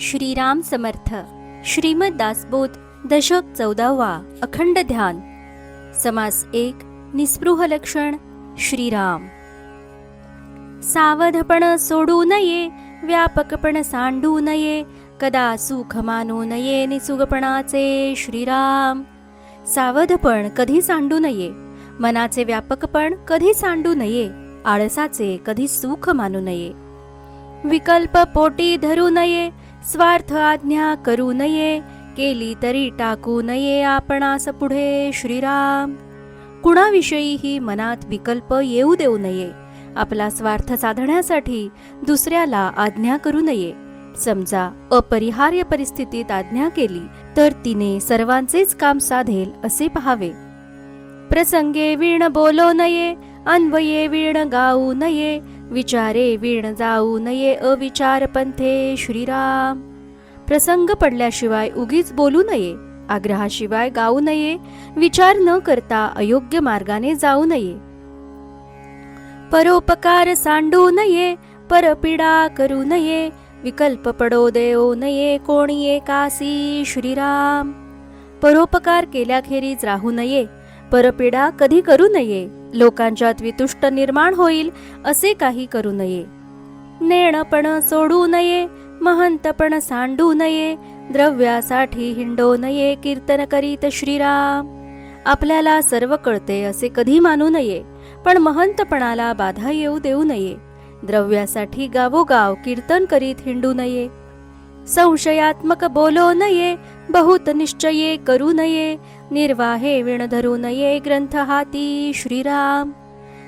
श्रीराम समर्थ. श्रीमद दासबोध दशक 14वा. अखंड ध्यान. समास 1. निस्पृह लक्षण. श्रीराम. सावधपण सोडू नये, व्यापकपण सांडू नये, कदा सुख मानू नये निसुगपणाचे. श्रीराम. सावधपण कधी सांडू नये, मनाचे व्यापकपण कधी सांडू नये, आळसाचे कधी सुख मानू नये. विकल्प पोटी धरू नये, स्वार्थ आज्ञा करू नये, केली तरी टाकू नये आपणास पुढे. श्रीराम. कुणाविषयीही मनात विकल्प येऊ देऊ नये, आपला स्वार्थ साधण्यासाठी दुसऱ्याला आज्ञा करू नये. समजा अपरिहार्य परिस्थितीत आज्ञा केली तर तिने सर्वांचेच काम साधेल असे पहावे. प्रसंगे वीण बोलो नये, अन्वये वीण गाऊ नये, विचारे वीण जाऊ नये अविचार पंथे. श्रीराम. प्रसंग पडल्याशिवाय उगीच बोलू नये, आग्रहाशिवाय गाऊ नये, विचार न करता अयोग्य मार्गाने जाऊ नये. परोपकार सांडू नये, परपीडा करू नये, विकल्प पडो देऊ नये कोणी एकासी. श्रीराम. परोपकार केल्याखेरीज राहू नये, परपीडा कधी करू नये, लोकांच्यात वितुष्ट निर्माण होईल असे काही करू नये. नेणपण सोडू नये, महंतपण सांडू नये, द्रव्यासाठी हिंडो नये कीर्तन करीत. श्रीराम. आपल्याला सर्व कळते असे कधी मानू नये, पण महंतपणाला बाधा येऊ देऊ नये. द्रव्यासाठी गावोगाव कीर्तन करीत हिंडू नये. संशयात्मक बोलो नये, बहुत निश्चये करू नये, निर्वाहे विण धरू नये ग्रंथ हाती. श्रीराम.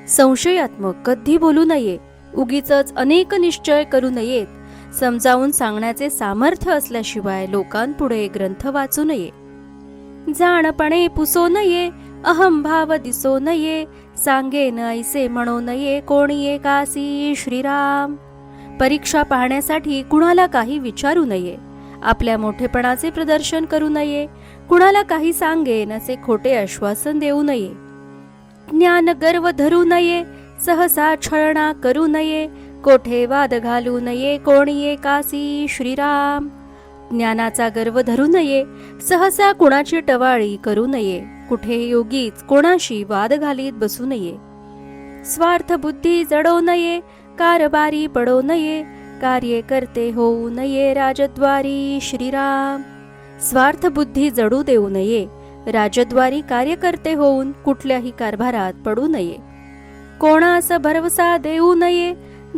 संशयात्मक कधी बोलू नये, उगीचच अनेक निश्चय करू नयेत. समजावून सांगण्याचे सामर्थ्य असल्याशिवाय लोकांपुढे ग्रंथ वाचू नये. जाणपणे पुसो नये, अहंभाव दिसो नये, सांगेन ऐसे म्हणू नये कोणी एकासी. श्रीराम. परीक्षा पाहण्यासाठी कुणाला काही विचारू नये, आपल्या मोठेपणाचे प्रदर्शन करू नये, कुणाला काही सांगेन असे खोटे आश्वासन देऊ नये. ज्ञान गर्व धरू नये, सहसा छळणा करू नये, कोठे वाद घालू नये कोणी एकासी. श्रीराम. ज्ञानाचा गर्व धरू नये, सहसा कुणाची टवाळी करू नये, कुठेही उगीच कोणाशी वाद घालीत बसू नये. स्वार्थ बुद्धी जडो नये, कारभारी पडो नये, कार्य करते होऊ नये राजद्वारी. श्रीराम. स्वार्थ बुद्धी जडू देऊ नये, राजद्वारी कार्यकर्ते होऊन कुठल्याही कारभारात पडू नये. कोणास भरवसा देऊ नये,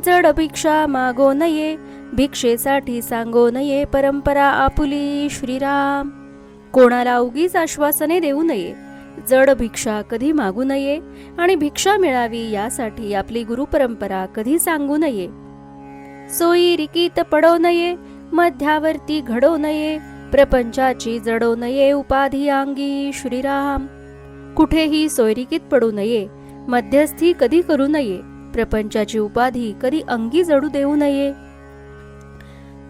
जड भिक्षा मागो नये, भिक्षेसाठी सांगो नये परंपरा आपुली. श्रीराम. कोणाला उगीच आश्वासने देऊ नये, जड भिक्षा कधी मागू नये आणि भिक्षा मिळावी यासाठी आपली गुरुपरंपरा कधी सांगू नये. सोयी रिकीत पडो नये, मध्यावर्ती घडो नये, प्रपंचाची जडो नये उपाधी अंगी. श्रीराम. कुठेही सोयरिकीत पडू नये, मध्यस्थी कधी करू नये, प्रपंचाची उपाधी कधी अंगी जडू देऊ नये.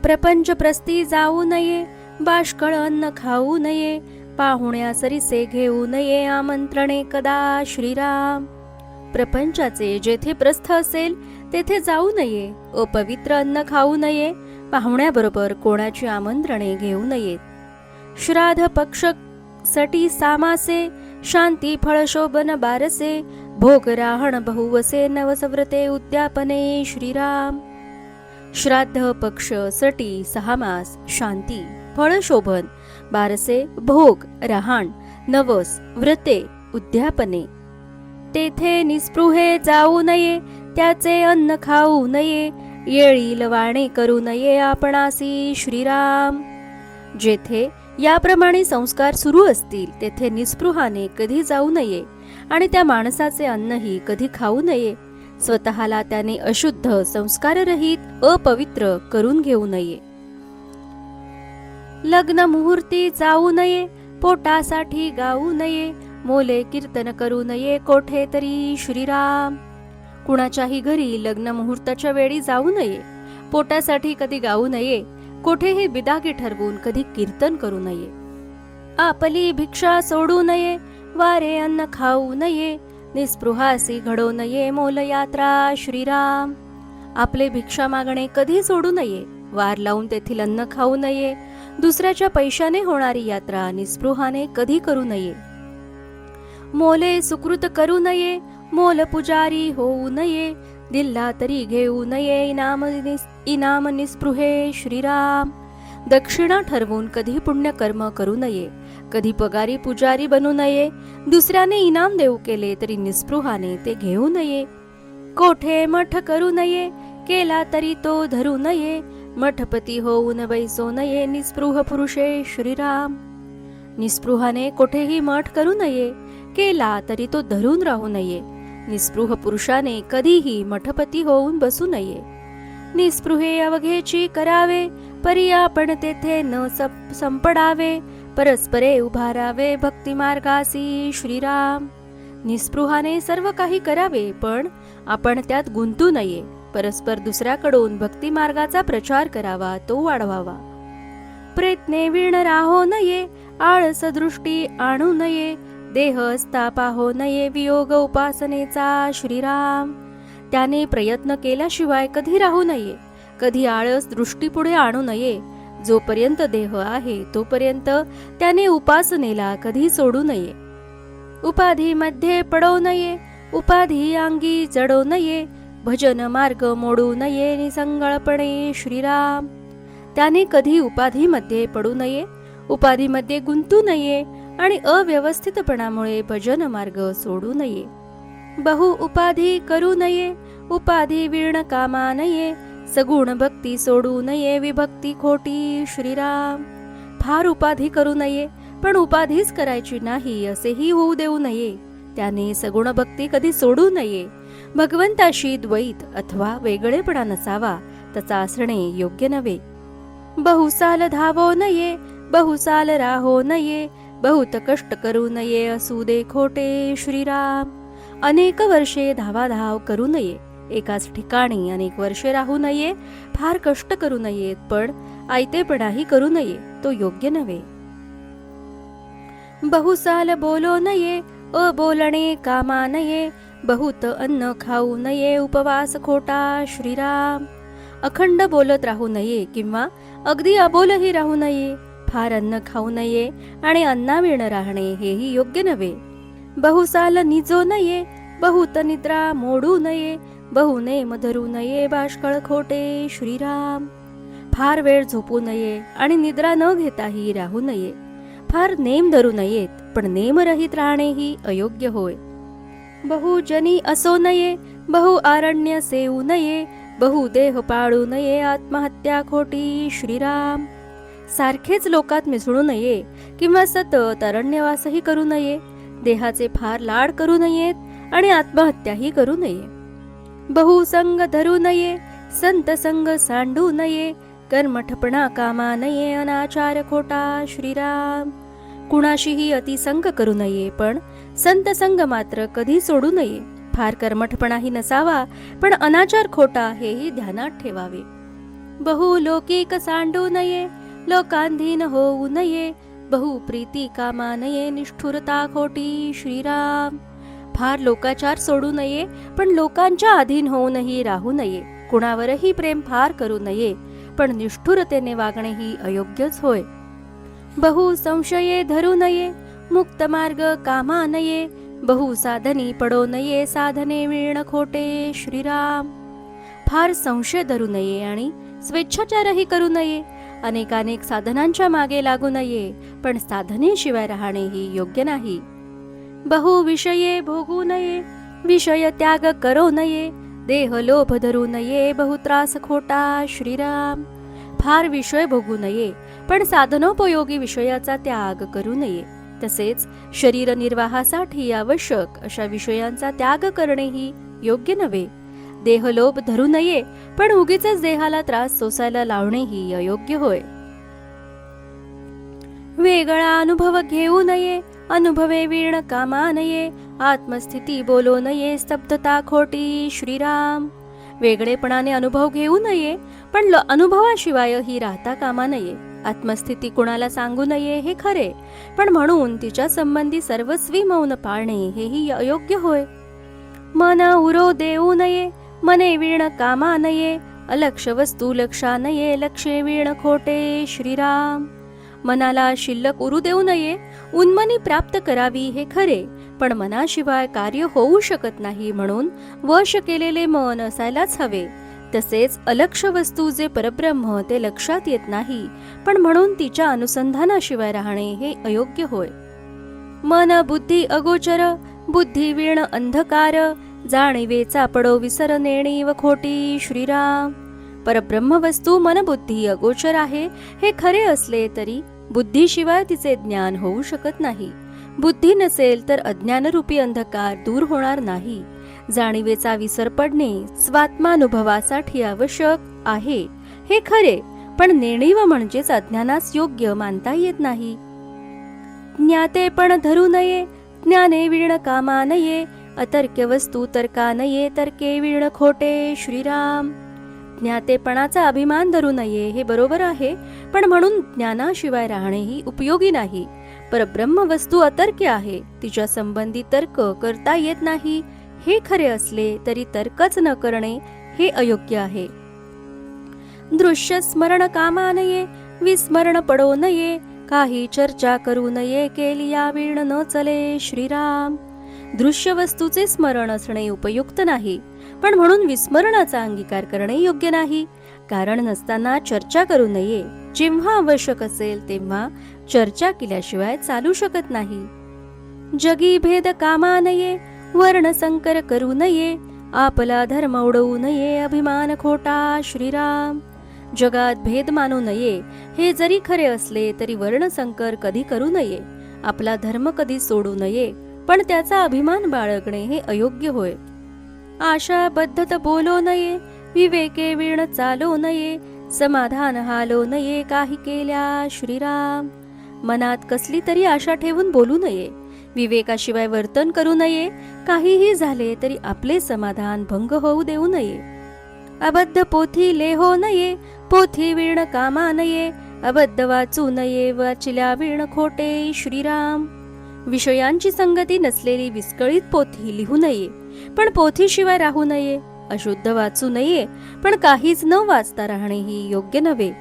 प्रपंच प्रस्ती जाऊ नये, बाष्कळ अन्न खाऊ नये, पाहुण्या सरीसे घेऊ नये आमंत्रणे कदा. श्रीराम. प्रपंचाचे जेथे प्रस्थ असेल तेथे जाऊ नये, अपवित्र अन्न खाऊ नये, पाहुण्याबरोबर कोणाची आमंत्रणे घेऊ नयेत. श्राद्ध पक्ष सटी सामासे, शांती फळ शोभन बारसे, भोग राहण बहुवसे नवसव्रते उद्यापने. श्रीराम. श्राद्ध पक्ष सटी 6 मास, शांती फळ शोभन बारसे, भोग राहण नवस व्रते उद्यापने. तेथे निस्पृहे जाऊ नये, त्याचे अन्न खाऊ नये, येळी लवाणे करू नये आपणासी. श्रीराम. जेथे याप्रमाणे संस्कार सुरू असतील तेथे निस्पृहाने कधी जाऊ नये आणि त्या माणसाचे अन्नही कधी खाऊ नये. स्वतःला त्याने अशुद्ध संस्काररहित अपवित्र करून घेऊ नये. लग्न मुहूर्ती जाऊ नये, पोटासाठी गाऊ नये, मोले कीर्तन करू नये कोठे तरी. श्रीराम. कुणाच्याही घरी लग्न मुहूर्ताच्या वेळी जाऊ नये, पोटासाठी कधी गाऊ नये, कोठेही बिदागी ठरवून कधी कीर्तन करू नये. आपली भिक्षा सोडू नये, वारे अन्न खाऊ नये, निस्पृहासी घडो नये मोल यात्रा. श्रीराम. आपले भिक्षा मागणे कधी सोडू नये, वार लावून तेथील अन्न खाऊ नये. दुसऱ्याच्या पैशाने होणारी यात्रा निस्पृहाने कधी करू नये. मोले सुकृत करू नये, मोल पुजारी होऊ नये. दिल्ला तरी घेऊ नये, इनाम निस्पृहे श्रीराम. दक्षिणा ठरवून कधी पुण्यकर्म करू नये, कधी पगारी पुजारी बनू नये. दुसऱ्याने इनाम देऊ केले तरी निस्पृहाने ते घेऊ नये. कोठे मठ करू नये, केला तरी तो धरू नये. मठपती होऊन बैसो नये, निस्पृह पुरुषे श्रीराम. निस्पृहाने कोठेही मठ करू नये, केला तरी तो धरून राहू नये. निस्पृह पुरुषाने कधीही मठपती होऊन बसू नये. निस्पृहे अवघेची करावे, परी आपण तेथे न संपडावे. परस्परे उभारावे भक्ती मार्गासी श्रीराम. निस्पृहाने सर्व काही करावे, पण आपण त्यात गुंतू नये. परस्पर दुसऱ्याकडून भक्ती मार्गाचा प्रचार करावा, तो वाढवावा. प्रयत्ने वीण राहो नये, आळस दृष्टी आणू नये. देह असता पाहो नये, वियोग उपासनेचा श्रीराम. त्याने प्रयत्न केल्याशिवाय कधी राहू नये, कधी आळस दृष्टीपुढे आणू नये. जोपर्यंत देह आहे तोपर्यंत त्याने उपासनेला कधी सोडू नये. उपाधीमध्ये पडो नये, उपाधी अंगी जडो नये. भजन मार्ग मोडू नये, निसंगळपणे श्रीराम. त्याने कधी उपाधीमध्ये पडू नये, उपाधीमध्ये गुंतू नये आणि अव्यवस्थितपणामुळे भजन मार्ग सोडू नये. बहु उपाधी करू नये, उपाधी वीण कामा नये. सगुण भक्ती सोडू नये, विभक्ती खोटी श्रीराम. फार उपाधी करू नये, पण उपाधीच करायची नाही असेही होऊ देऊ नये. त्याने सगुण भक्ती कधी सोडू नये. भगवंताशी द्वैत अथवा वेगळेपणा नसावा, तसा असणे योग्य नव्हे. बहुसाल धावो नये, बहुसाल राहो नये. बहुत कष्ट करू नये, असू दे खोटे श्रीराम. अनेक वर्षे धावाधाव करू नये, एकाच ठिकाणी अनेक वर्षे राहू नये. फार कष्ट करू नयेत, पण आयतेपणाही करू नये, तो योग्य नव्हे. बहुसाल बोलो नये, अबोलणे कामा नये. बहुत अन्न खाऊ नये, उपवास खोटा श्रीराम. अखंड बोलत राहू नये किंवा अगदी अबोलही राहू नये. फार अन्न खाऊ नये आणि अन्नाविण राहणे हेही योग्य नव्हे. बहुसाल निजो नये, बहुत निद्रा मोडू नये. बहु नेम धरू नये, बाष्कळ खोटे श्रीराम. फार वेळ झोपू नये आणि निद्रा न घेताही राहू नये. फार नेम धरू नयेत, पण नेमरहित राहणेही अयोग्य होय. बहुजनी असो नये, बहु आरण्य सेवू नये. बहु देह पाळू नये, आत्महत्या खोटी श्रीराम. सारखेच लोकात मिसळू नये किंवा सतत अरण्यवासही करू नये. देहाचे फार लाड करू नयेत आणि आत्महत्याही करू नये. बहुसंग धरू नये, संत संग सांडू नये. कर्मठपणा कामा नये, अनाचार खोटा श्रीराम. कुणाशीही अतिसंग करू नये, पण संत संग मात्र कधी सोडू नये. फार कर्मठपणाही नसावा, पण अनाचार खोटा हेही ध्यानात ठेवावे. बहु लौकिक सांडू नये, लोकांधीन होऊ नये. बहु प्रीती कामा नये, निष्ठुरता खोटी श्रीराम. फार लोकाचार सोडू नये, पण लोकांच्या अधीन होऊनही राहू नये. कुणावरही प्रेम फार करू नये, पण निष्ठुरतेने वागणेही अयोग्यच होय. बहु संशये धरू नये, मुक्त मार्ग कामा नये. बहु साधनी पडो नये, साधने मिळण खोटे श्रीराम. फार संशय धरू नये आणि स्वेच्छाचारही करू नये. अनेकानेक साधनांच्या मागे लागू नये, पण साधनेशिवाय राहणेही योग्य नाही. बहु विषये भोगू नये, विषय त्याग करो नये. देह लोभ धरू नये, बहुत्रास खोटा श्रीराम. फार विषय भोगू नये, पण साधनोपयोगी विषयाचा त्याग करू नये. तसेच शरीर निर्वाहासाठी आवश्यक अशा विषयांचा त्याग करणेही योग्य नव्हे. देहलोभ धरू नये, पण उगीचच देहाला त्रास सोसायला लावणेही अयोग्य होय. वेगळा अनुभव घेऊ नये, अनुभवे वीण कामा नये. आत्मस्थिती बोलो नये, स्तब्धता खोटी श्रीराम. वेगळेपणाने अनुभव घेऊ नये, पण अनुभवाशिवायही राहता कामा नये. आत्मस्थिती कुणाला सांगू नये हे खरे, पण म्हणून तिच्या संबंधी सर्वस्वी मौन पाळणे हेही अयोग्य होय. मन उरो देऊ नये, मने वीण कामा नये. अलक्ष वस्तू लक्षा नये लक्षे वीण खोटे श्रीराम. मनाला शिल्लक उरू देऊ नये, उन्मनी प्राप्त करावी हे खरे, पण मनाशिवाय कार्य होऊ शकत नाही, म्हणून वश केलेले मन असायलाच हवे. तसेच अलक्ष वस्तू जे परब्रह्म ते लक्षात येत नाही, पण म्हणून तिच्या अनुसंधानाशिवाय राहणे हे अयोग्य होय. मन बुद्धी अगोचर बुद्धी वीण अंधकार, जाणीवेचा पडो विसर नेणी व खोटी श्रीराम. परब्रह्म वस्तू मनबुद्धी अगोचर आहे हे खरे असले तरी बुद्धीशिवाय तिचे ज्ञान होऊ शकत नाही. बुद्धी नसेल तर अज्ञानरूपी अंधकार दूर होणार नाही. जाणीवेचा विसर पडणे स्वात्मानुभवासाठी आवश्यक आहे हे खरे, पण नेणीव म्हणजेच अज्ञानास योग्य मानता येत नाही. ज्ञाते पण धरू नये ज्ञाने वीण कामा नये, अतर्क्य वस्तू तर्का नये तर्के वीण खोटे श्रीराम. ज्ञातेपणाचा अभिमान धरू नये हे बरोबर आहे, पण म्हणून ज्ञानाशिवाय राहणेही उपयोगी नाही. परब्रह्म वस्तू अतर्क्य आहे, तिच्या संबंधी तर्क करता येत नाही हे खरे असले तरी तर्कच न करणे हे अयोग्य आहे. दृश्य स्मरण कामा नये विस्मरण पडो नये, काही चर्चा करू नये केली या वीण न चले श्रीराम. दृश्य वस्तूचे स्मरण असणे उपयुक्त नाही, पण म्हणून विस्मरणाचा अंगीकार करणे योग्य नाही. कारण नसताना चर्चा करू नये. जेव्हा आवश्यक असेल तेव्हा चर्चा केल्याशिवाय चालू शकत नाही. जगी भेद कामा नये वर्ण संकर करू नये, आपला धर्म उडवू नये अभिमान खोटा श्रीराम. जगात भेद मानू नये हे जरी खरे असले तरी वर्ण संकर कधी करू नये. आपला धर्म कधी सोडू नये, पण त्याचा अभिमान बाळगणे हे अयोग्य होय. आशा बद्धत बोलो नये विवेके वीण चालो नये, समाधान हालो नये काही केल्या श्रीराम. मनात कसली तरी आशा ठेवून बोलू नये, विवेकाशिवाय वर्तन करू नये. काहीही झाले तरी आपले समाधान भंग होऊ देऊ नये. अबद्ध पोथी लेहो नये पोथी वीण कामा नये, अबद्ध वाचू नये वाचिल्या वीण खोटे श्रीराम. विषयांची संगती नसलेली विस्कळीत पोथी लिहू नये, पण पोथीशिवाय राहू नये. अशुद्ध वाचू नये, पण काहीच न वाचता राहणेही योग्य नव्हे.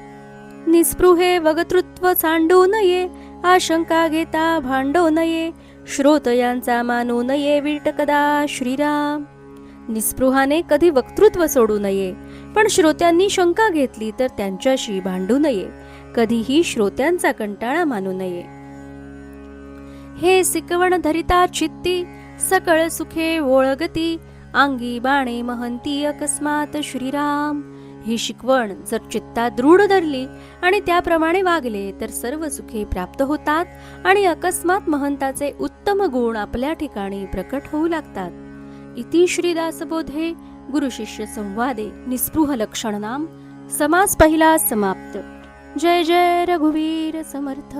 निस्पृहे वक्तृत्व सांडू नये, आशंका घेता भांडू नये, श्रोतयांचा मानू नये वीट कदा श्रीराम. निस्पृहाने कधी वक्तृत्व सोडू नये, पण श्रोत्यांनी शंका घेतली तर त्यांच्याशी भांडू नये. कधीही श्रोत्यांचा कंटाळा मानू नये. हे सिकवण धरिता चित्ती सकळ सुखे ओळगती, अंगी बाणे महंती अकस्मात श्रीराम. ही शिकवण जर चित्तात दृढ धरली आणि त्याप्रमाणे वागले तर सर्व सुखे प्राप्त होतात आणि अकस्मात महंताचे उत्तम गुण आपल्या ठिकाणी प्रकट होऊ लागतात. इति श्रीदासबोधे गुरु शिष्य संवादे निस्पृह लक्षण नाम समास पहिला समाप्त. जय जय रघुवीर समर्थ.